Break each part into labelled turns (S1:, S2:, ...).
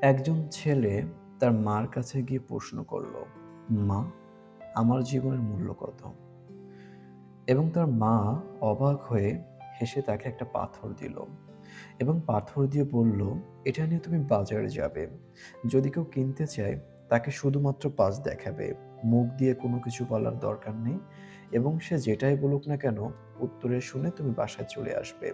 S1: একজন ছেলে তার মার কাছে গিয়ে প্রশ্ন করল, মা, আমার জীবনের মূল্য কত? এবং তার মা অবাক হয়ে হেসে তাকে একটা পাথর দিল এবং পাথর দিয়ে বলল, এটা নিয়ে তুমি বাজারে যাবে। যদি কেউ কিনতে চায় তাকে শুধুমাত্র পাশ দেখাবে, মুখ দিয়ে কোনো কিছু বলার দরকার নেই, এবং সে যেটাই বলুক না কেন উত্তরে শুনে তুমি বাসায় চলে আসবে।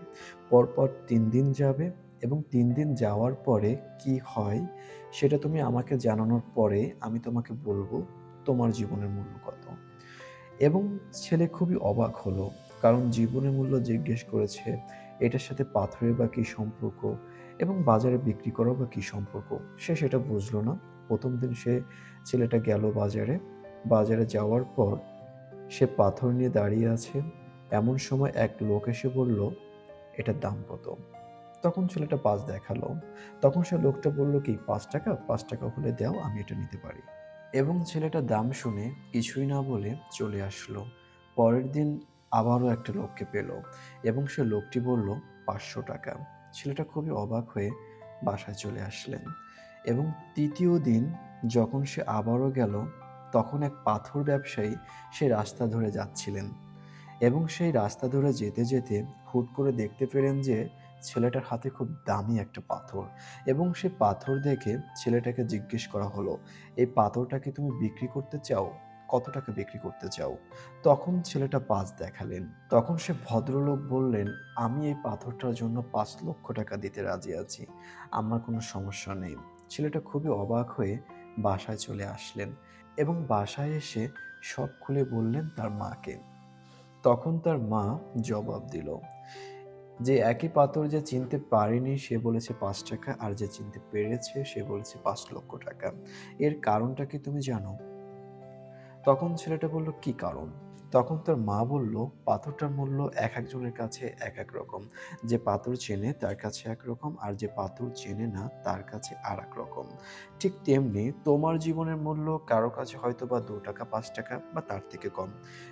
S1: পরপর ৩ দিন যাবে এবং ৩ দিন যাওয়ার পরে কি হয় সেটা তুমি আমাকে জানানোর পরে আমি তোমাকে বলবো তোমার জীবনের মূল্য কত। এবং ছেলে খুবই অবাক হলো। কারণ জীবনের মূল্য জিজ্ঞেস করেছে, এটার সাথে পাথরের বা কী সম্পর্ক এবং বাজারে বিক্রি করাও বা কী সম্পর্ক? সে সেটা বুঝল না। ১ম দিন ছেলেটা গেল বাজারে। বাজারে যাওয়ার পর সে পাথর নিয়ে দাঁড়িয়ে আছে। এমন সময় এক লোক এসে বলল, "এটার দাম কত?" তখন ছেলেটা ৫ দেখালো। তখন সে লোকটা বলল কি, "৳৫, ৳৫ হলে দাও, আমি এটা নিতে পারি।" এবং ছেলেটা দাম শুনে কিছুই না বলে চলে আসলো। পরের দিন আবারও একটা লোককে পেল এবং সে লোকটি বলল, ৳৫০০। ছেলেটা খুবই অবাক হয়ে বাসায় চলে আসলেন এবং ৩য় দিন যখন সে আবারও গেল, তখন এক পাথর ব্যবসায়ী সে রাস্তা ধরে যাচ্ছিলেন এবং সেই রাস্তা ধরে যেতে, যেতে হুট করে দেখতে পেলেন যে ছেলেটার হাতে খুব দামি একটা পাথর এবং সে পাথর দেখে ছেলেটাকে জিজ্ঞেস করা হলো, "এই পাথরটা কি তুমি বিক্রি করতে চাও? কত টাকা বিক্রি করতে চাও?" তখন ছেলেটা ৫ দেখালেন। তখন সে ভদ্রলোক বললেন, "আমি এই পাথরটার জন্য ৳৫,০০,০০০ দিতে রাজি আছি। আমার কোনো সমস্যা নেই।" ছেলেটা খুবই অবাক হয়ে বাসায় চলে আসলেন এবং বাসায় এসে সব খুলে বললেন তার মাকে। তখন তার মা জবাব দিল যে, একই পাথর যে চিনতে পারেনি সে বলেছে ৳৫, আর যে চিনতে পেরেছে সে বলেছে ৳৫,০০,০০০। এর কারণটা কি তুমি জানো? তখন ছেলেটা বলল, "কি কারণ?" তখন তার মা বলল, "পাথরটার মূল্য একেকজনের কাছে একেক রকম। যে পাথর চেনে তার কাছে একরকম, আর যে পাথর চেনে না তার কাছে আরেক রকম। ঠিক তেমনি তোমার জীবনের মূল্য কারো কাছে হয়তোবা ৳২, ৳৫ বা তার থেকে কম।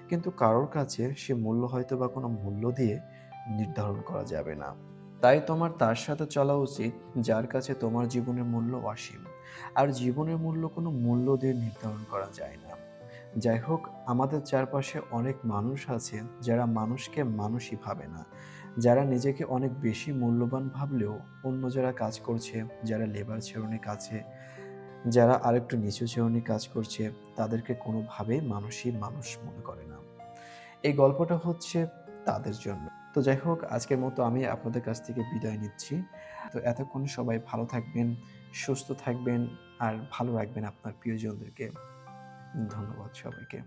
S1: কিন্তু কারোর কাছে সে মূল্য হয়তোবা কোনো মূল্য দিয়ে নির্ধারণ করা যাবে না। তাই তোমার তার সাথে চলা উচিত যার কাছে তোমার জীবনের মূল্য অসীম। আর জীবনের মূল্য কোনো মূল্য দিয়ে নির্ধারণ করা যায় না।" যাই হোক, আমাদের চারপাশে অনেক মানুষ আছে যারা মানুষকে মানুষই ভাবে না। যারা নিজেকে অনেক বেশি মূল্যবান ভাবলেও অন্য যারা কাজ করছে, যারা লেবার শ্রেণীর কাছে, যারা আরেকটু নিচু শ্রেণীর কাজ করছে, তাদেরকে কোনোভাবেই মানুষই মানুষ মনে করে না। এই গল্পটা হচ্ছে তাদের জন্য। তো যাই হোক, আজকের মতো আমি আপনাদের কাছ থেকে বিদায় নিচ্ছি। তো এতক্ষণ সবাই ভালো থাকবেন, সুস্থ থাকবেন আর ভালো রাখবেন আপনার প্রিয়জনদেরকে। ধন্যবাদ সবাইকে।